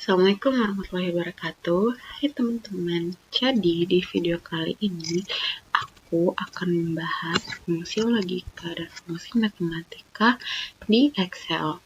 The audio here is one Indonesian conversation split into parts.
Assalamualaikum warahmatullahi wabarakatuh. Hai teman-teman, jadi di video kali ini aku akan membahas fungsi logika dan fungsi matematika di Excel.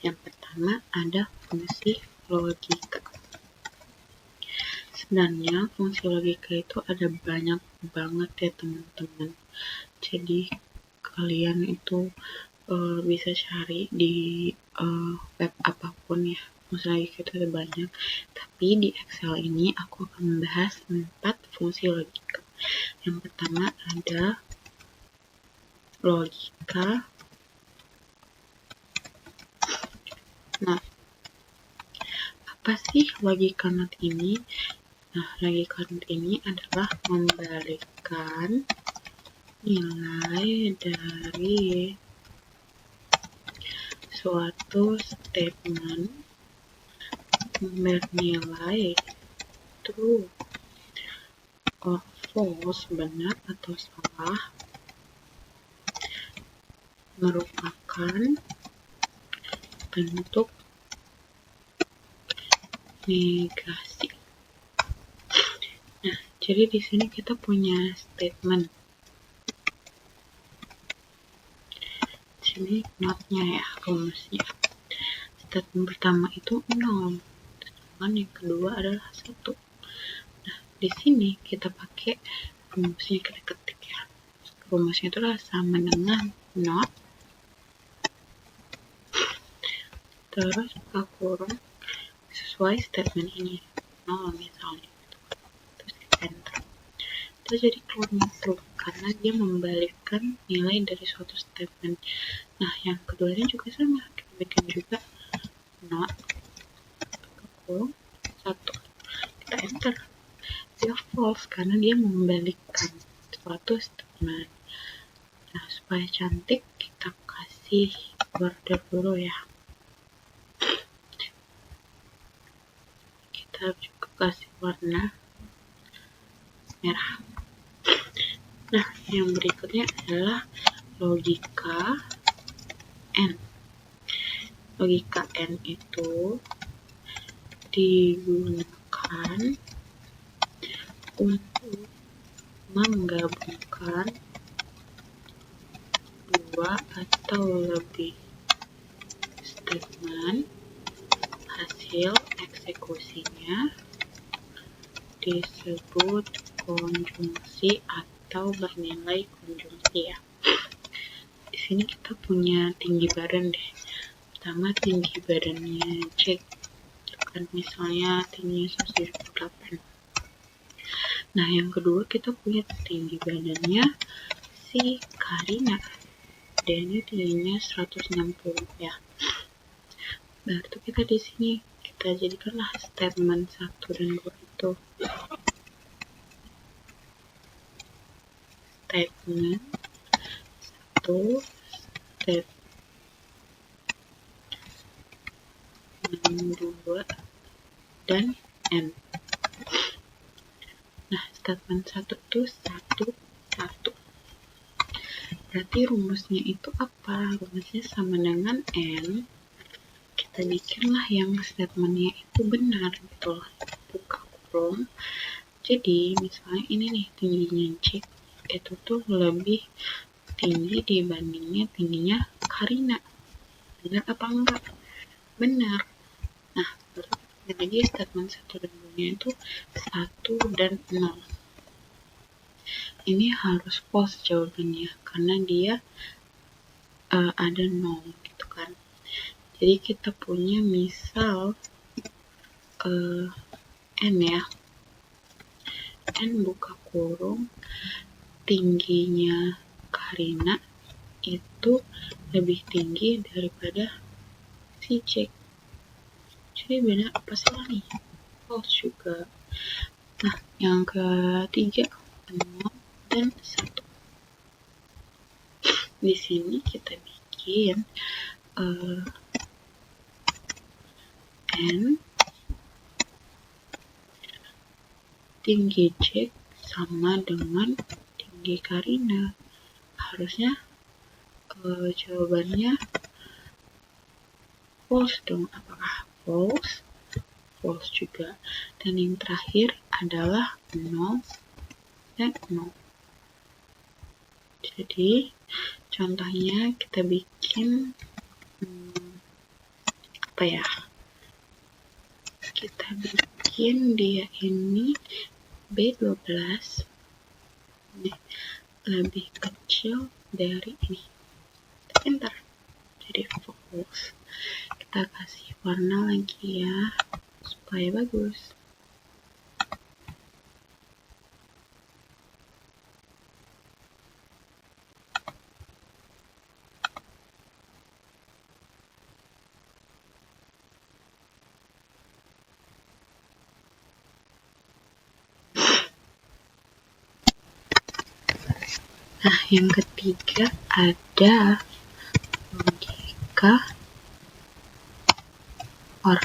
Yang pertama ada fungsi logika. Sebenarnya fungsi logika itu ada banyak banget ya teman-teman. Jadi kalian itu bisa cari di web apapun ya. Fungsi logika itu ada banyak, tapi di Excel ini aku akan membahas 4 fungsi logika. Yang pertama ada logika not. Apa sih logika not ini? Nah, logika not ini adalah membalikkan nilai dari suatu statement bernilai true or false, benar atau salah, merupakan bentuk negasi. Nah, jadi di sini kita punya statement. Sini notnya ya, rumusnya. Statement pertama itu 0, sedangkan yang kedua adalah 1. Nah, di sini kita pakai rumusnya, kita ketik ya. Rumusnya itu adalah sama dengan not terus buka kurung sesuai statement ini 0 misalnya, terus enter. Itu jadi true karena dia membalikkan nilai dari suatu statement. Nah, yang keduanya juga sama, kita bikin juga not kurung 1, kita enter. Dia false karena dia membalikkan suatu statement. Nah, supaya cantik kita kasih border dulu ya. Kita juga kasih warna merah. Nah, yang berikutnya adalah logika N. Logika N itu digunakan untuk menggabungkan dua atau lebih statement, hasil eksekusinya disebut konjungsi atau bernilai konjungsi ya. Di sini kita punya tinggi badan deh. Pertama tinggi badannya C, kan misalnya tingginya 178. Nah, yang kedua kita punya tinggi badannya si Karina. Dan ini tingginya 160 ya. Berarti kita di sini kita jadikanlah statement 1 dan 2 itu statement 1, statement 2, dan N. Nah, statement 1 itu 1. Berarti rumusnya itu apa? Rumusnya sama dengan N. Kita bikinlah yang statementnya itu benar gitu loh. Buka kurung. Jadi misalnya ini nih tingginya C itu tuh lebih tinggi dibandingnya tingginya Karina. Benar apa enggak? Benar. Nah, jadi statement 1 dan 2 itu 1 dan 0. Ini harus false jawabannya karena dia ada 0 gitu kan. Jadi kita punya misal N ya. N buka kurung tingginya Karina itu lebih tinggi daripada si C. Jadi benar apa salah nih? False juga. Nah, yang ketiga 0 dan 1. Di sini kita bikin N tinggi C sama dengan tinggi Karina. Harusnya jawabannya false dong. Apakah false? false juga. Dan yang terakhir adalah 0 dan 0. Jadi contohnya kita bikin apa ya? Kita bikin dia ini B12 lebih kecil dari ini. Enter. Jadi false. Kita kasih warna lagi ya supaya bagus. Nah, yang ketiga ada logika OR.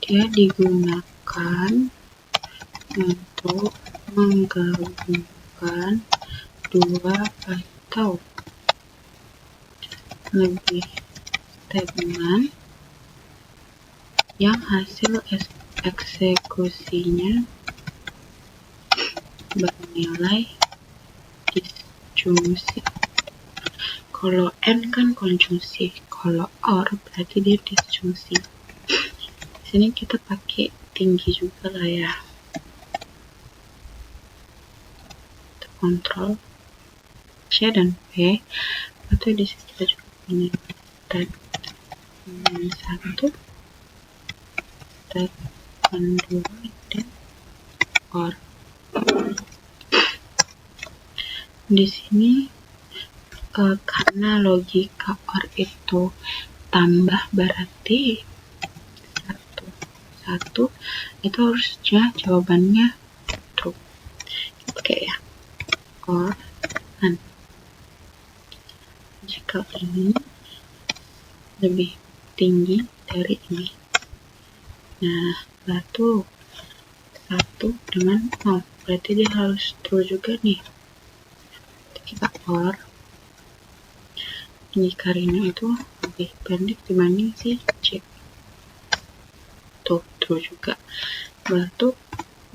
Dia digunakan untuk menggabungkan dua atau lebih statement yang hasil eksekusinya bernilai disjungsi. Kalau N kan konjungsi, kalau OR berarti dia disjungsi. Di sini kita pakai tinggi juga lah ya. Kontrol C dan P, atau di sini kita juga punya step 1, step 2 dan OR. Di sini karena logika OR itu tambah, berarti satu itu harusnya jawabannya true. Oke ya, OR AND. Jika ini lebih tinggi dari ini, nah batu 1 dengan 0, berarti dia harus true juga nih. Kita OR jika Rina itu lebih pendek dibanding si C. Tuh, true juga. Batu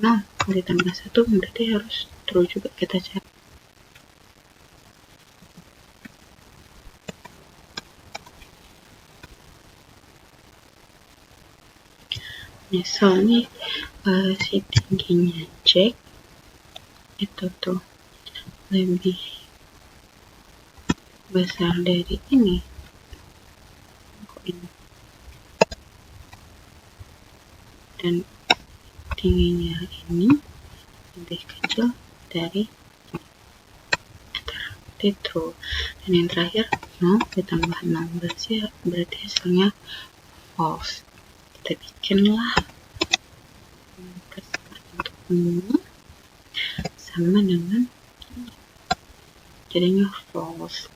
0 ditambah 1 berarti harus true juga. Kita cari. Misalnya si tingginya C itu tuh lebih besar dari ini. Dan tingginya ini lebih kecil dari ini. True. Dan yang terakhir 0 ditambah 0 berarti hasilnya false. Kita bikinlah untuk ini sama dengan jadinya false.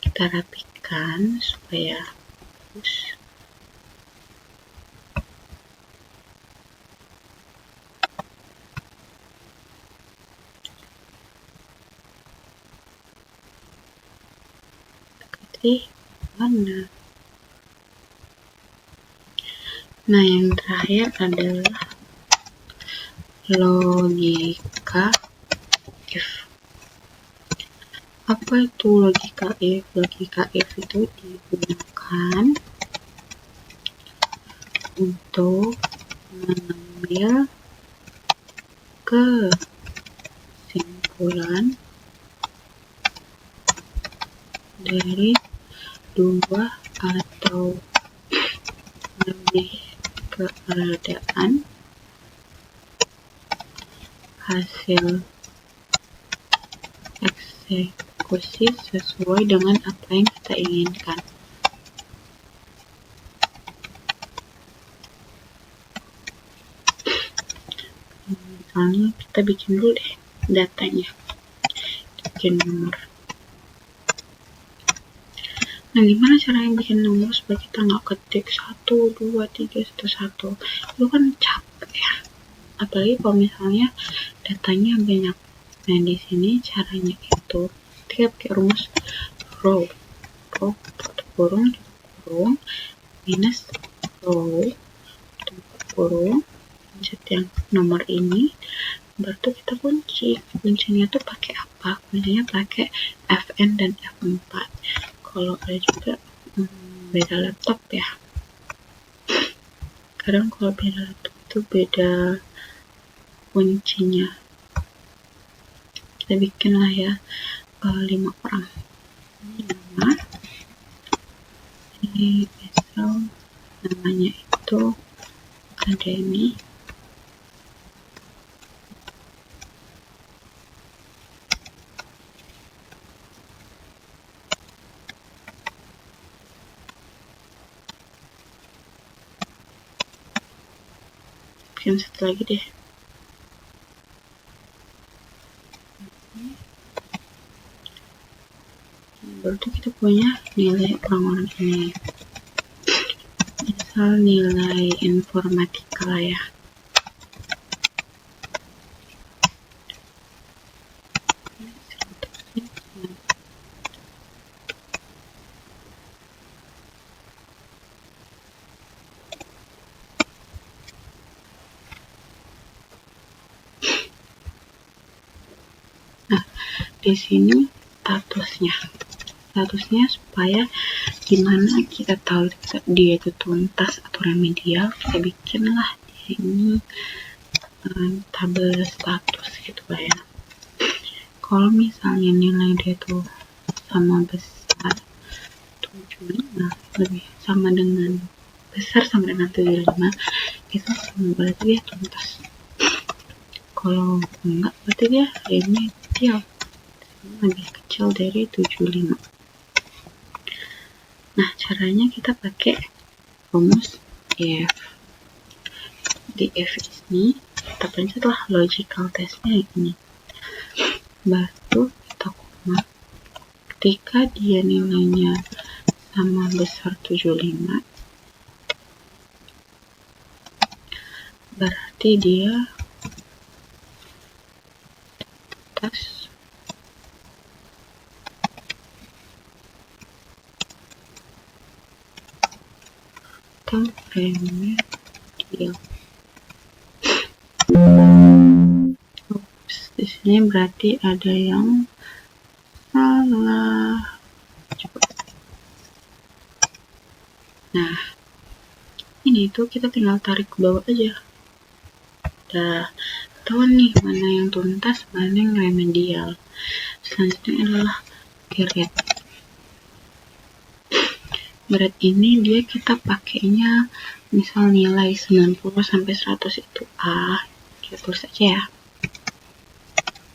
Kita rapikan supaya bagus. Mana? Nah, yang terakhir adalah logika if. Apa itu logika if? Logika if itu digunakan untuk mengambil kesimpulan dari dua atau lebih keadaan hasil eksekusi sesuai dengan apa yang kita inginkan. Misalnya kita bikin dulu deh datanya, bikin nomor. Nah, gimana caranya bikin nomor supaya kita nggak ketik 1, 2, 3, 1, 1? Itu kan capek ya. Apalagi kalau misalnya datanya banyak. Nah, di sini caranya itu kita pakai rumus row kurung, minus row, tutup kurung, pencet yang nomor ini, baru kita kunci. Kuncinya tuh pakai apa? Kuncinya pakai Fn dan F4. Kalau ada juga beda laptop ya. Kadang kalau beda laptop itu beda kuncinya. Kita bikin lah ya 5 orang. Ini nama, ini misal namanya itu Academy. Bikin satu lagi deh. Baru tuh kita punya nilai orang-orang ini. Misal nilai informatika lah ya. Nah, di sini statusnya supaya gimana kita tahu dia itu tuntas atau remedial, kita bikinlah ini tabel status gitu lah ya. Kalau misalnya nilai dia itu sama besar 75, lebih sama dengan besar sama dengan 75, itu berarti dia tuntas. Kalau enggak berarti dia remedial, lebih kecil dari 75. Nah, caranya kita pakai rumus if. Di if ini kita pencetlah logical testnya ini, baru kita koma. Ketika dia nilainya sama besar 75, berarti dia tuntas atau remedial. Di sini berarti ada yang salah. Coba. Nah, ini tuh kita tinggal tarik ke bawah aja. Udah tahu nih mana yang tuntas, mana yang remedial. Selanjutnya adalah grade. Berat ini dia kita pakainya misal nilai 90 sampai 100 itu A, kita tulis aja ya.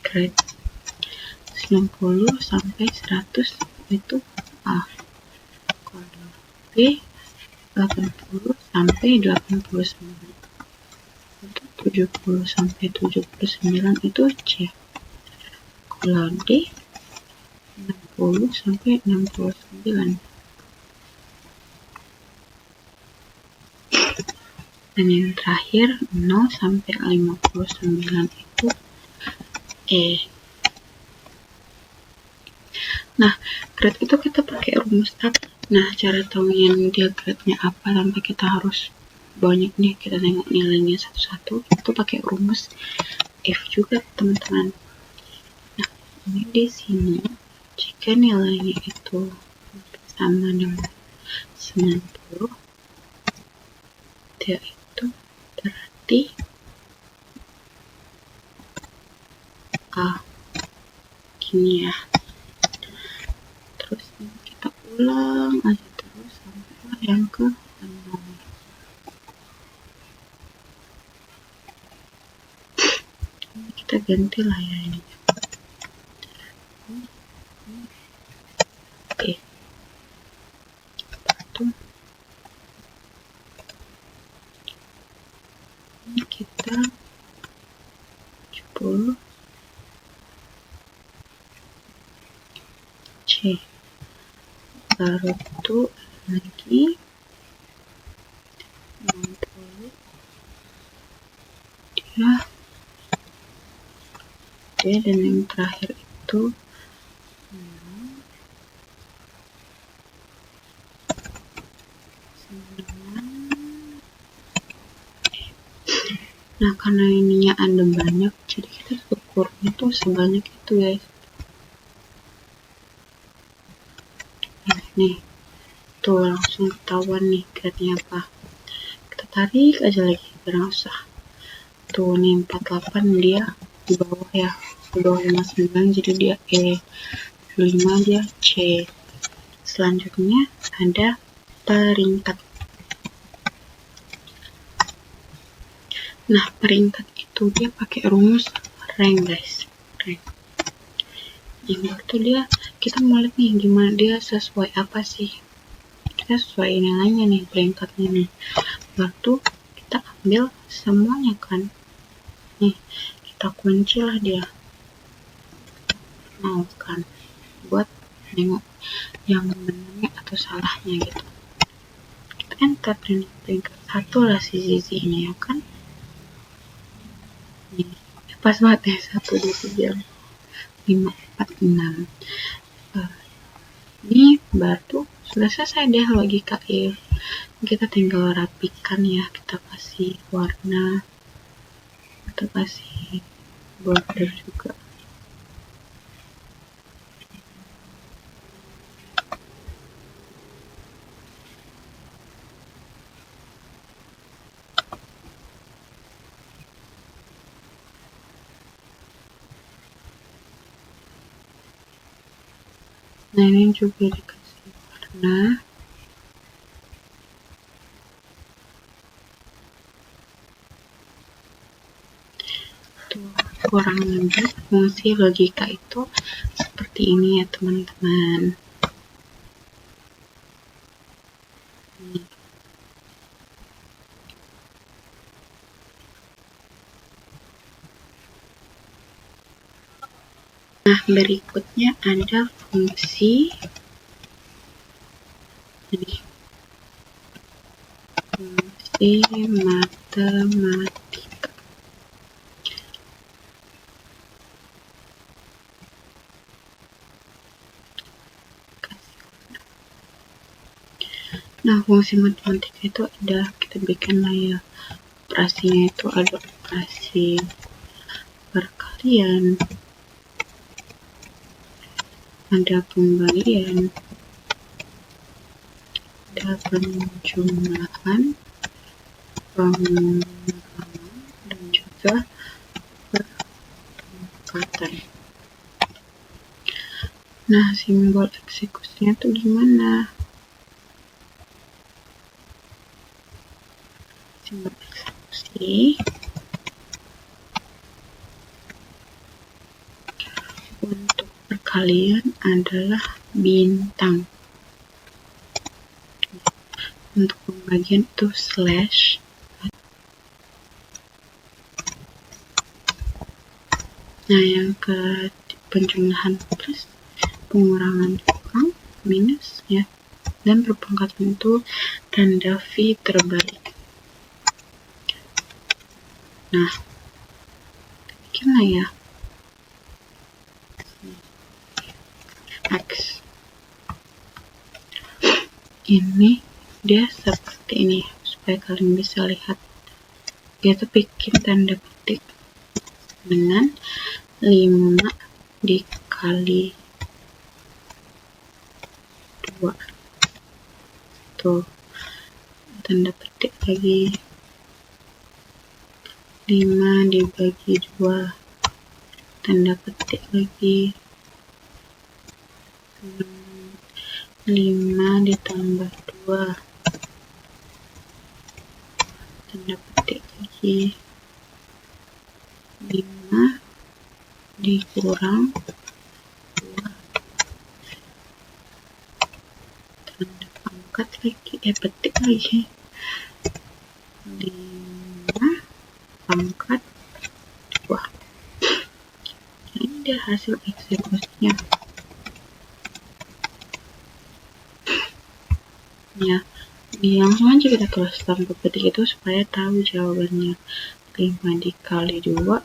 Grade 90 sampai 100 itu A. Kalau B 80 sampai 89. Untuk 70 sampai 79 itu C. Kalau D 60 sampai 69. Dan yang terakhir 0 sampai 59 itu E. Nah, grade itu kita pakai rumus apa? Nah, cara tahunya dia grade-nya apa tanpa kita harus banyak nih kita tengok nilainya satu-satu, itu pakai rumus if juga teman-teman. Nah, ini di sini jika nilainya itu sama dengan 90, dia itu berarti A. Gini ya. Terus kita ulang aja terus sampai yang ke 6. Kita ganti lah ya ini. Oke. Ini kita 70 C. Baru itu lagi 60 dia dan yang terakhir itu Nah, karena ininya ada banyak, jadi kita ukurnya tuh sebanyak itu, guys. Nah, nih, tuh langsung ketahuan nih grade-nya apa. Kita tarik aja lagi, biar nggak usah. Tuh, nih 48 dia di bawah ya. Di bawah 59, jadi dia E. 5 dia C. Selanjutnya ada peringkat. Nah, peringkat itu dia pakai rumus rank, guys. Rank. Yang itu dia, kita mau lihat nih gimana dia sesuai apa sih. Kita sesuai nilainya nih, peringkatnya nih. Waktu kita ambil semuanya kan. Nih, kita kunci lah dia. Mau kan buat nengok yang benernya atau salahnya gitu. Kita enter nih peringkat 1 lah si Zizi ini ya kan. Nih, pas banget ya 1, 2, 3, 5, 4, 6. Ini baru sudah selesai deh logika if. Kita tinggal rapikan ya, kita kasih warna, kita kasih border juga. Nah, ini juga dikasih warna. Tuh, kurang lebih fungsi logika itu seperti ini ya teman-teman. Nah, berikutnya ada fungsi ini. Fungsi matematika. Nah, fungsi matematika itu ada, kita bikin lah ya. Operasinya itu ada operasi perkalian, ada pembalian, ada penjumlahan, pengurangan, dan juga perpangkatan. Nah, simbol eksekusinya tuh gimana? Simbol eksekusi untuk perkalian adalah bintang. Untuk pembagian itu slash. Nah, yang ke penjumlahan plus, pengurangan kurang, minus ya, dan perpangkatan itu tanda V terbalik. Nah, bikinlah ya X. Ini dia seperti ini supaya kalian bisa lihat. Dia tuh bikin tanda petik dengan 5 dikali 2. Tuh, tanda petik lagi. 5 dibagi 2. Tanda petik lagi. 5 ditambah 2. Tanda petik lagi. 5 dikurang 2. Tanda pangkat lagi, petik lagi. 5 pangkat 2. Ini dia hasil eksekusinya. Ya, langsung aja kita tulis tanpa petik itu supaya tahu jawabannya. 5 dikali 2.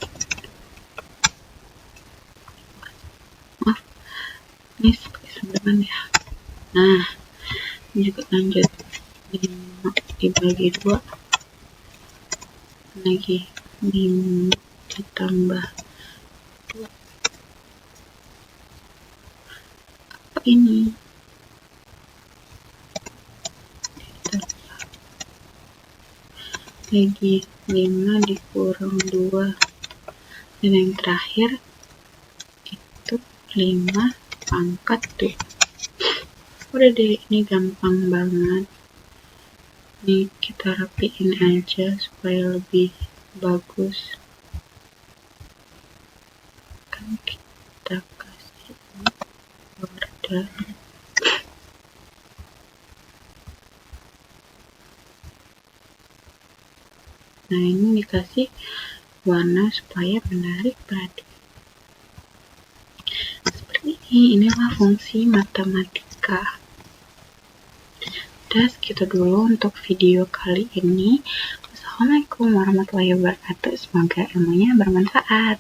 Ini sebagai 9 ya. Nah, ini juga lanjut. 5 dibagi 2 lagi 5 ditambah 2. Apa ini? Lagi 5 dikurang 2, dan yang terakhir itu 5 pangkat 2. Udah deh, ini gampang banget. Ini kita rapiin aja supaya lebih bagus. Kan kita kasih border. Nah, ini dikasih warna supaya menarik perhatian. Seperti ini, inilah fungsi matematika. Udah, segitu dulu untuk video kali ini. Wassalamualaikum warahmatullahi wabarakatuh. Semoga ilmunya bermanfaat.